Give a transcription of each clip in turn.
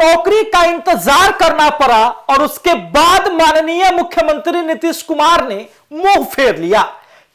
नौकरी का इंतजार करना पड़ा और उसके बाद माननीय मुख्यमंत्री नीतीश कुमार ने मुंह फेर लिया।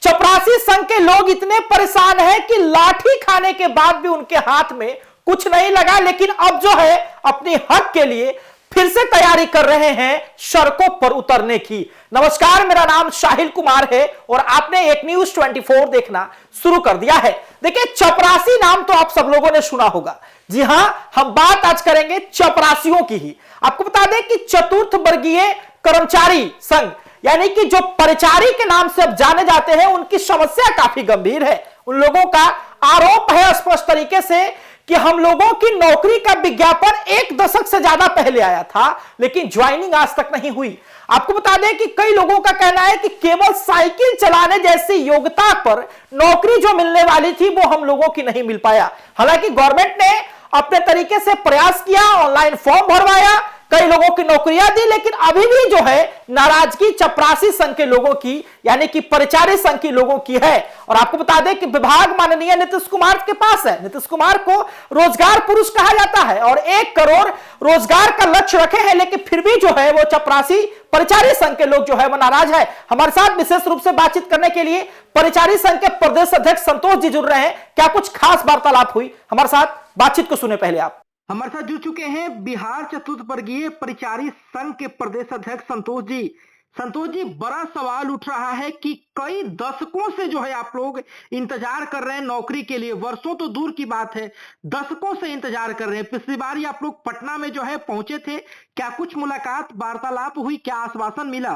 चपरासी संघ के लोग इतने परेशान हैं कि लाठी खाने के बाद भी उनके हाथ में कुछ नहीं लगा, लेकिन अब जो है अपनी हक के लिए फिर से तैयारी कर रहे हैं सड़कों पर उतरने की। नमस्कार, मेरा नाम शाहिल कुमार है और आपने एक न्यूज 24 देखना शुरू कर दिया है। देखिए, चपरासी नाम तो आप सब लोगों ने सुना होगा। जी हां, हम बात आज करेंगे चपरासियों की ही। आपको बता दें कि चतुर्थ वर्गीय कर्मचारी संघ यानी कि जो परिचारी के नाम से अब जाने जाते हैं, उनकी समस्या काफी गंभीर है। उन लोगों का आरोप है स्पष्ट तरीके से कि हम लोगों की नौकरी का विज्ञापन 1 दशक से ज्यादा पहले आया था, लेकिन ज्वाइनिंग आज तक नहीं हुई। आपको बता दें कि कई लोगों का कहना है कि केवल साइकिल चलाने जैसी योग्यता पर नौकरी जो मिलने वाली थी वो हम लोगों की नहीं मिल पाया। हालांकि गवर्नमेंट ने अपने तरीके से प्रयास किया, ऑनलाइन फॉर्म भरवाया, कई लोगों की नौकरियां दी, लेकिन अभी भी जो है नाराजगी चपरासी संघ के लोगों की यानी कि परिचारी संघ के लोगों की है। और आपको बता दें कि विभाग माननीय नीतीश कुमार के पास है। नीतीश कुमार को रोजगार पुरुष कहा जाता है और 1 करोड़ रोजगार का लक्ष्य रखे हैं, लेकिन फिर भी जो है वो चपरासी परिचारी संघ के लोग जो है वो नाराज है। हमारे साथ विशेष रूप से बातचीत करने के लिए परिचारी संघ के प्रदेश अध्यक्ष संतोष जी जुड़ रहे हैं। क्या कुछ खास वार्तालाप हुई, हमारे साथ बातचीत को सुने पहले आप। हमारे साथ जुड़ चुके हैं बिहार चतुर्थ वर्गीय परिचारी संघ के प्रदेश अध्यक्ष संतोष जी। संतोष जी, बड़ा सवाल उठ रहा है कि कई दशकों से जो है आप लोग इंतजार कर रहे हैं नौकरी के लिए। वर्षों तो दूर की बात है, दशकों से इंतजार कर रहे हैं। पिछली बार ही आप लोग पटना में जो है पहुंचे थे, क्या कुछ मुलाकात वार्तालाप हुई, क्या आश्वासन मिला?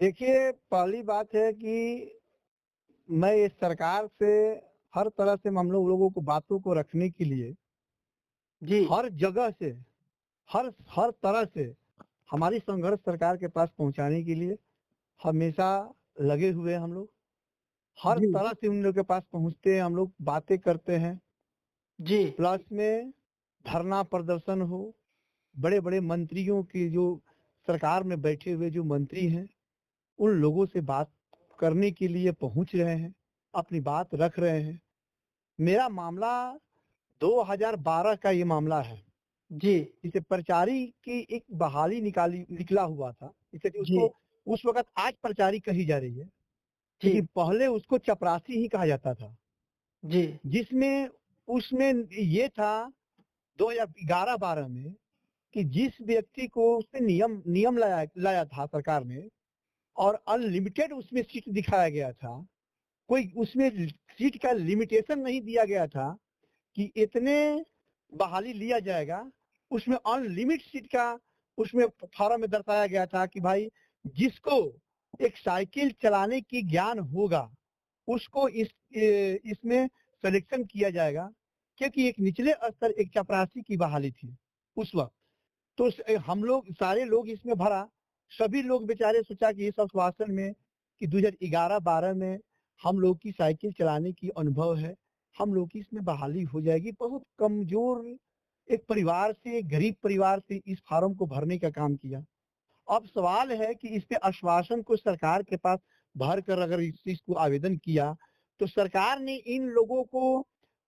देखिए, पहली बात है कि मैं इस सरकार से हर तरह से हम लोगों को बातों को रखने के लिए जी, हर जगह से हर तरह से हमारी संघर्ष सरकार के पास पहुंचाने के लिए हमेशा लगे हुए हैं। हम लोग हर जी, तरह से उन लोगों के पास पहुंचते हैं, हम लोग बातें करते हैं। जी, प्लस में धरना प्रदर्शन हो, बड़े बड़े मंत्रियों की जो सरकार में बैठे हुए जो मंत्री हैं, उन लोगों से बात करने के लिए पहुंच रहे हैं, अपनी बात रख रहे हैं। मेरा मामला 2012 का ये मामला है। जी, इसे परिचारी की एक बहाली निकला हुआ था। इसे जी, उसको उस वक्त आज परिचारी कही जा रही है, जी, लेकिन पहले उसको चपरासी ही कहा जाता था। जी, जिसमें उसमें ये था 2011-12 में कि जिस व्यक्ति को उसने नियम लाया था सरकार ने और अनलिमिटेड उसमें सीट दिखाया गया था। कोई उसमें सीट का लिमिटेशन नहीं दिया गया था कि इतने बहाली लिया जाएगा। उसमें अनलिमिट सीट का उसमें फॉर्म में दर्शाया गया था कि भाई जिसको एक साइकिल चलाने की ज्ञान होगा उसको इसमें सिलेक्शन किया जाएगा, क्योंकि एक निचले स्तर एक चपरासी की बहाली थी उस वक्त। तो हम लोग सारे लोग इसमें भरा, सभी लोग बेचारे सोचा कि इस आश्वासन में कि 2011-12 में हम लोग की साइकिल चलाने की अनुभव है, हम लोग की इसमें बहाली हो जाएगी। बहुत कमजोर एक परिवार से, गरीब परिवार से इस फॉर्म को भरने का काम किया। अब सवाल है कि इस पे आश्वासन को सरकार के पास भर कर अगर इस चीज को आवेदन किया तो सरकार ने इन लोगों को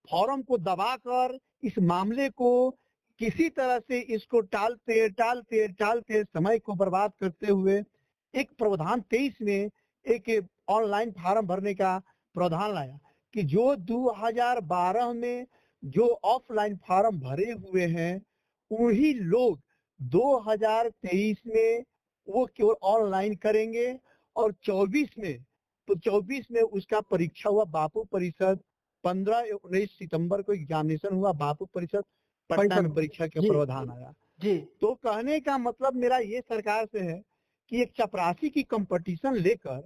फॉर्म को दबाकर इस मामले को किसी तरह से इसको टालते समय को बर्बाद करते हुए एक प्रावधान 23 में एक ऑनलाइन फॉर्म भरने का प्रावधान लाया कि जो 2012 में जो ऑफलाइन फॉर्म भरे हुए हैं वही लोग 2023 में वो केवल ऑनलाइन करेंगे और 24 में उसका परीक्षा हुआ। बापू परिषद 15-19 सितंबर को एग्जामिनेशन हुआ, बापू परिषद पटना में परीक्षा का प्रावधान आया। जी, तो कहने का मतलब मेरा ये सरकार से है कि एक चपरासी की कंपटीशन लेकर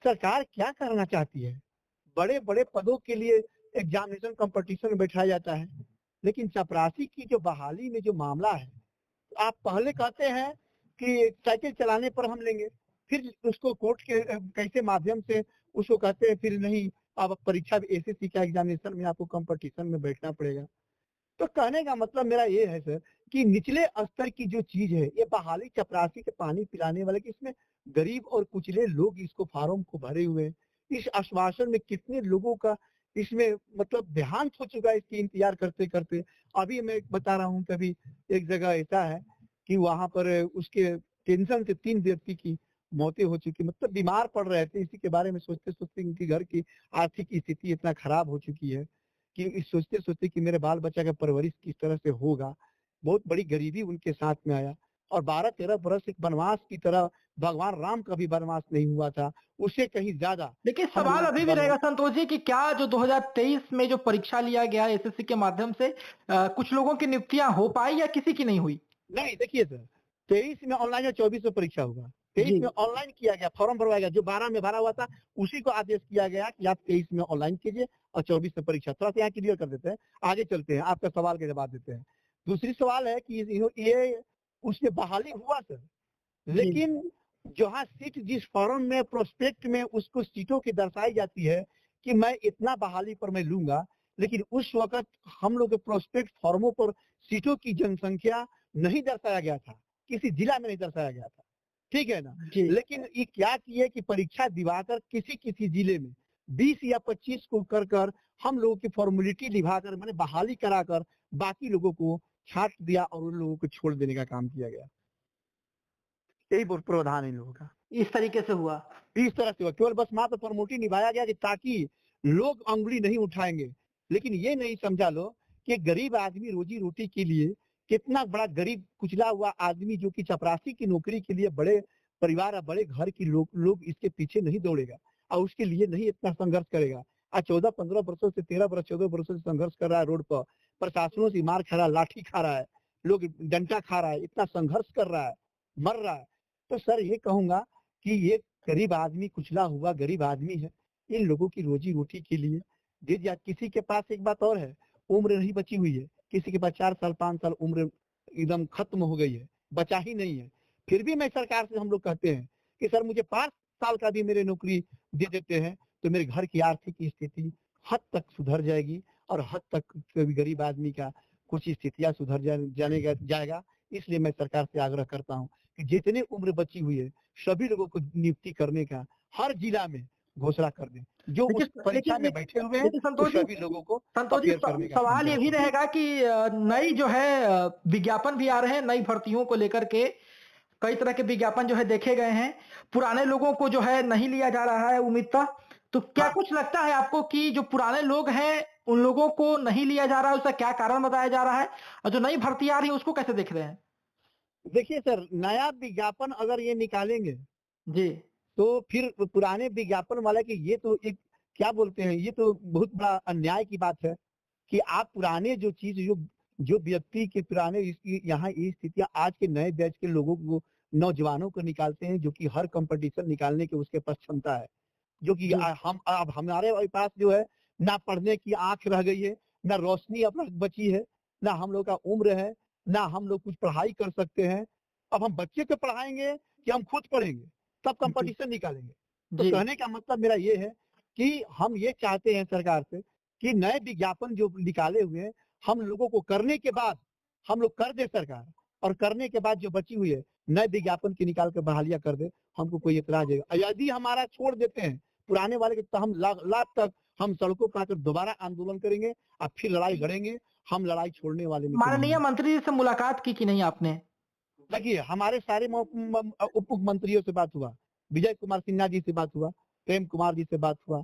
सरकार क्या करना चाहती है। बड़े बड़े पदों के लिए एग्जामिनेशन कंपटीशन में बैठाया जाता है, लेकिन चपरासी की जो बहाली में जो मामला है, आप पहले कहते हैं कि साइकिल चलाने पर हम लेंगे, फिर उसको कोर्ट के कैसे माध्यम से उसको कहते हैं फिर नहीं, अब परीक्षा एसएससी का एग्जामिनेशन में आपको कंपटीशन में बैठना पड़ेगा। तो कहने का मतलब मेरा ये है सर कि निचले स्तर की जो चीज है ये बहाली चपरासी के पानी पिलाने वाले, कि इसमें गरीब और कुचले लोग इसको फॉर्म को भरे हुए हैं। इस आश्वासन में कितने लोगों का इसमें मतलब देहांत हो चुका है इसकी इंतजार करते करते। अभी मैं बता रहा हूँ, कभी एक जगह ऐसा है कि वहां पर उसके टेंशन से 3 व्यक्ति की मौतें हो चुकी, मतलब बीमार पड़ रहे थे। इसी के बारे में सोचते सोचते उनकी घर की आर्थिक स्थिति इतना खराब हो चुकी है कि इस सोचते सोचते कि मेरे बाल बच्चा का परवरिश किस तरह से होगा, बहुत बड़ी गरीबी उनके साथ में आया। और 12-13 बरस एक वनवास की तरह भगवान राम का भी वनवास नहीं हुआ था, उससे कहीं ज्यादा लेकिन हम सवाल लोगों अभी को भी रहेगा वनवास। संतोष जी कि क्या जो 2023 में जो परीक्षा लिया गया एसएससी के माध्यम से कुछ लोगों की नियुक्तियां हो पाई या किसी की नहीं हुई? नहीं, देखिए सर, 23 में ऑनलाइन और 24 में परीक्षा होगा। 23 जी। में ऑनलाइन किया गया, फॉर्म भरवाया गया, जो 12 में भरा हुआ था उसी को आदेश किया गया कि आप 23 में ऑनलाइन कीजिए और 24 में परीक्षा। थोड़ा सा यहाँ क्लियर कर देते हैं, आगे चलते हैं, आपका सवाल का जवाब देते हैं। दूसरी सवाल है कि ये उसमें बहाली हुआ सर, जी। लेकिन जहाँ सीट जिस फॉर्म में प्रोस्पेक्ट में उसको सीटों की दर्शाई जाती है कि मैं इतना बहाली पर मैं लूंगा, लेकिन उस वक्त हम लोग के प्रोस्पेक्ट फॉर्मों पर सीटों की जनसंख्या नहीं दर्शाया गया था, किसी जिला में नहीं दर्शाया गया था, ठीक है ना। जी। लेकिन ये क्या किए कि परीक्षा दिवाकर किसी किसी जिले में 20 या 25 को कर कर हम लोगों की फॉर्मेलिटी निभाकर मैंने बहाली कराकर बाकी लोगों को छांट दिया और उन लोगों को छोड़ देने का काम किया गया। यही प्रावधान है इन लोगों का। इस तरीके से हुआ। इस तरह से हुआ, केवल बस मात्र फॉर्मेलिटी निभाया गया कि ताकि लोग अंगुली नहीं उठाएंगे। लेकिन ये नहीं समझा लो कि गरीब आदमी रोजी रोटी के लिए कितना बड़ा गरीब कुचला हुआ आदमी जो कि चपरासी की नौकरी के लिए बड़े परिवार और बड़े घर के लोग इसके पीछे नहीं दौड़ेगा और उसके लिए नहीं इतना संघर्ष करेगा। आज 14-15 वर्षों से 13 वर्ष 14 वर्षों से संघर्ष कर रहा है रोड पर, प्रशासनों से मार खा रहा है, लाठी खा रहा है, लोग डंडा खा रहा है, इतना संघर्ष कर रहा है, मर रहा है। तो सर ये कहूंगा कि ये गरीब आदमी कुचला हुआ गरीब आदमी है, इन लोगों की रोजी रोटी के लिए किसी के पास एक बात और है, उम्र नहीं बची हुई है, किसी के पास 4 साल 5 साल उम्र एकदम खत्म हो गई है, बचा ही नहीं है। फिर भी मैं सरकार से हम लोग कहते हैं कि सर मुझे 5 साल का भी मेरे नौकरी दे देते हैं तो मेरे घर की आर्थिक स्थिति हद तक सुधर जाएगी और हद तक गरीब आदमी का कुछ स्थितियां सुधर जाएगा। इसलिए मैं सरकार से आग्रह करता हूँ कि जितने उम्र बची हुई है सभी लोगों को नियुक्ति करने का हर जिला में घोषणा कर दें, जो उस परीक्षा में बैठे हुए हैं तो सभी लोगों को संतोष जी अपेयर करने का सवाल ये भी रहेगा कि नई जो है विज्ञापन भी आ रहे हैं नई भर्तियों को लेकर के, कई तरह के विज्ञापन जो है देखे गए हैं, पुराने लोगों को जो है नहीं लिया जा रहा है उम्मीदता। तो क्या कुछ लगता है आपको कि जो पुराने लोग हैं उन लोगों को नहीं लिया जा रहा है, उसका क्या कारण बताया जा रहा है, और जो नई भर्ती आ रही है उसको कैसे देख रहे हैं? देखिए सर, नया विज्ञापन अगर ये निकालेंगे जी। तो फिर पुराने विज्ञापन वाले की ये तो एक क्या बोलते हैं, ये तो बहुत बड़ा अन्याय की बात है कि आप पुराने जो चीज जो व्यक्ति के पुराने यहाँ ये स्थितियां आज के नए बैच के लोगों को नौजवानों को निकालते हैं जो कि हर कंपटीशन निकालने के उसके पास क्षमता है, जो कि हम अब हमारे पास जो है ना पढ़ने की आंख रह गई है, ना रोशनी अब बची है, ना हम लोग का उम्र है, ना हम लोग कुछ पढ़ाई कर सकते हैं। अब हम बच्चे को पढ़ाएंगे कि हम खुद पढ़ेंगे, तब कंपटीशन निकालेंगे। तो कहने का मतलब मेरा ये है कि हम ये चाहते हैं सरकार से कि नए विज्ञापन जो निकाले हुए हैं हम लोगों को करने के बाद हम लोग कर दे सरकार, और करने के बाद जो बची हुई है नए विज्ञापन की निकाल कर बहालिया कर दे, हमको कोई इतराज है। यदि हमारा छोड़ देते हैं पुराने वाले के तो हम लाख तक हम सड़कों पर आकर दोबारा आंदोलन करेंगे और फिर लड़ाई लड़ेंगे। हम लड़ाई छोड़ने वाले में माननीय मंत्री से मुलाकात की कि नहीं आपने? देखिए हमारे सारे उप मुख्यमंत्रियों से बात हुआ, विजय कुमार सिन्हा जी से बात हुआ, प्रेम कुमार जी से बात हुआ,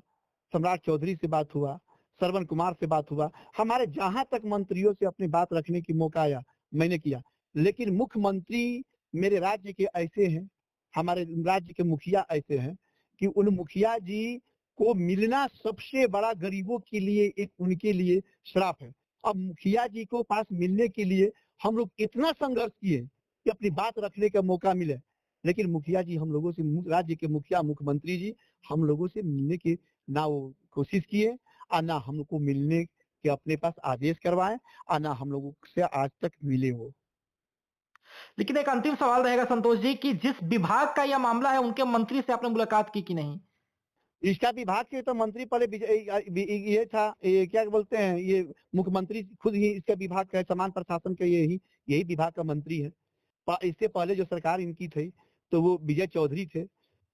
सम्राट चौधरी से बात हुआ, श्रवण कुमार से बात हुआ, हमारे जहां तक मंत्रियों से अपनी बात रखने की मौका आया मैंने किया। लेकिन मुख्यमंत्री मेरे राज्य के ऐसे हैं, हमारे राज्य के मुखिया ऐसे हैं कि उन मुखिया जी को मिलना सबसे बड़ा गरीबों के लिए एक उनके लिए श्राप है। अब मुखिया जी को पास मिलने के लिए हम लोग इतना संघर्ष किए कि अपनी बात रखने का मौका मिले, लेकिन मुखिया जी हम लोगों से, राज्य के मुखिया मुख्यमंत्री जी हम लोगों से मिलने की ना वो कोशिश किए और ना हम लोग को मिलने के अपने पास आदेश करवाए और ना हम लोगों से आज तक मिले हो। लेकिन एक अंतिम सवाल रहेगा संतोष जी कि जिस विभाग का यह मामला है उनके मंत्री से आपने मुलाकात की कि नहीं? इसका विभाग के तो मंत्री पहले ये था, ये क्या बोलते हैं, ये मुख्यमंत्री खुद ही इसका विभाग का समान प्रशासन का यही विभाग का मंत्री है। इससे पहले जो सरकार इनकी थी तो वो विजय चौधरी थे,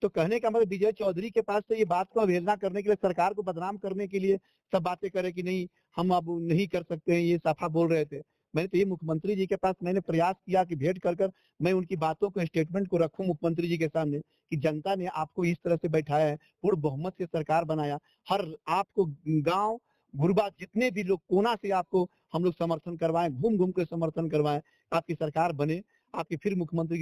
तो कहने का मतलब विजय चौधरी के पास तो ये बात को अवहेलना करने के लिए, सरकार को बदनाम करने के लिए सब बातें करे कि नहीं हम अब नहीं कर सकते हैं, ये साफा बोल रहे थे। मैंने तो ये मुख्यमंत्री जी के पास मैंने प्रयास किया कि भेंट कर मैं उनकी बातों को, स्टेटमेंट को रखूं मुख्यमंत्री जी के सामने कि जनता ने आपको इस तरह से बैठाया है, पूर्ण बहुमत से सरकार बनाया, हर आपको गांव गुरबा जितने भी लोग कोना से आपको हम लोग समर्थन करवाएं, घूम घूम के समर्थन करवाएं, आपकी सरकार बने, आपकी फिर मुख्यमंत्री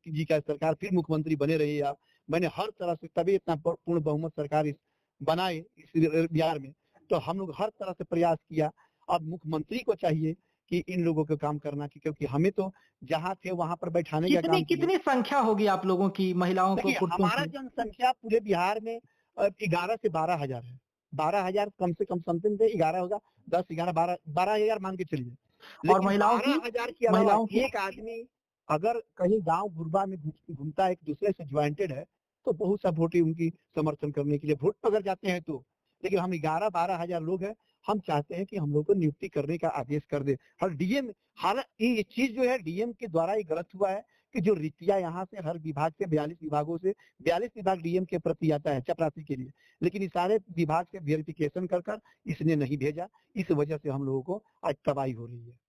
जी का सरकार, फिर मुख्यमंत्री बने रहिए आप। मैंने हर तरह से, तभी इतना पूर्ण बहुमत सरकार बनाए इस बिहार में, तो हम लोग हर तरह से प्रयास किया। अब मुख्यमंत्री को चाहिए कि इन लोगों को काम करना, क्योंकि हमें तो जहाँ थे वहां पर बैठाने का काम। कितनी संख्या होगी आप लोगों की, महिलाओं को? हमारा जनसंख्या पूरे बिहार में 11 से 12 हजार है। 12 हजार कम से कम समथिंग थे, 11 होगा, 10, 11, 12 हजार मान के चलिए। और महिलाओं की? 12,000 की महिलाओं की एक आदमी अगर कहीं गांव गुरबा में घूमता है, एक दूसरे से ज्वाइंटेड है, तो बहुत सा वोट उनकी समर्थन करने के लिए वोट अगर जाते हैं तो। लेकिन हम 11-12 हजार लोग हैं, हम चाहते हैं कि हम लोग को नियुक्ति करने का आदेश कर दे। और डीएम, हालांकि ये चीज जो है डीएम के द्वारा ये गलत हुआ है कि जो रितिया यहाँ से हर विभाग से 42 विभागों से 42 विभाग डीएम के प्रति आता है चपरासी के लिए, लेकिन इस सारे विभाग से वेरिफिकेशन कर इसने नहीं भेजा। इस वजह से हम लोगों को आज तबाही हो रही है।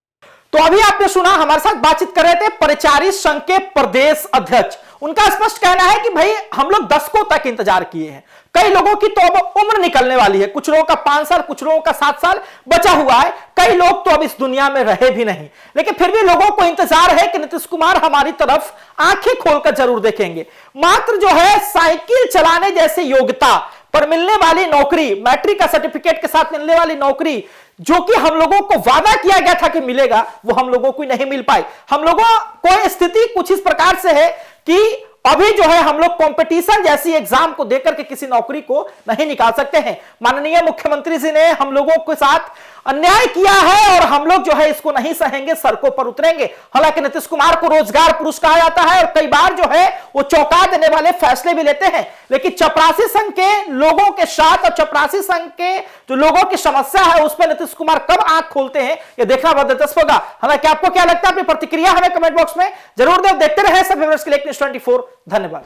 तो अभी आपने सुना, हमारे साथ बातचीत कर रहे थे परिचारी संघ के प्रदेश अध्यक्ष। उनका स्पष्ट कहना है कि भाई हम लोग दशकों तक इंतजार किए हैं, कई लोगों की तो अब उम्र निकलने वाली है, कुछ लोगों का 5 साल, कुछ लोगों का 7 साल बचा हुआ है, कई लोग तो अब इस दुनिया में रहे भी नहीं, लेकिन फिर भी लोगों को इंतजार है कि नीतीश कुमार हमारी तरफ आंखें खोलकर जरूर देखेंगे। मात्र जो है साइकिल चलाने जैसी योग्यता पर मिलने वाली नौकरी, मैट्रिक का सर्टिफिकेट के साथ मिलने वाली नौकरी, जो कि हम लोगों को वादा किया गया था कि मिलेगा, वो हम लोगों को नहीं मिल पाई। हम लोगों को स्थिति कुछ इस प्रकार से है कि अभी जो है हम लोग कंपटीशन जैसी एग्जाम को देकर के किसी नौकरी को नहीं निकाल सकते हैं। माननीय मुख्यमंत्री जी ने हम लोगों के साथ अन्याय किया है और हम लोग जो है इसको नहीं सहेंगे, सड़कों पर उतरेंगे। हालांकि नीतीश कुमार को रोजगार पुरुष कहा जाता है और कई बार जो है वो चौंका देने वाले फैसले भी लेते हैं, लेकिन चपरासी संघ के लोगों के साथ और चपरासी संघ के जो लोगों की समस्या है उस पर नीतीश कुमार कब आंख खोलते हैं ये देखना बहुत दिलचस्प होगा। हालांकि आपको क्या लगता है, अपनी प्रतिक्रिया हमें कमेंट बॉक्स में जरूर दें। देखते रहे सब व्यूअर्स के लिए न्यूज़ 24। धन्यवाद।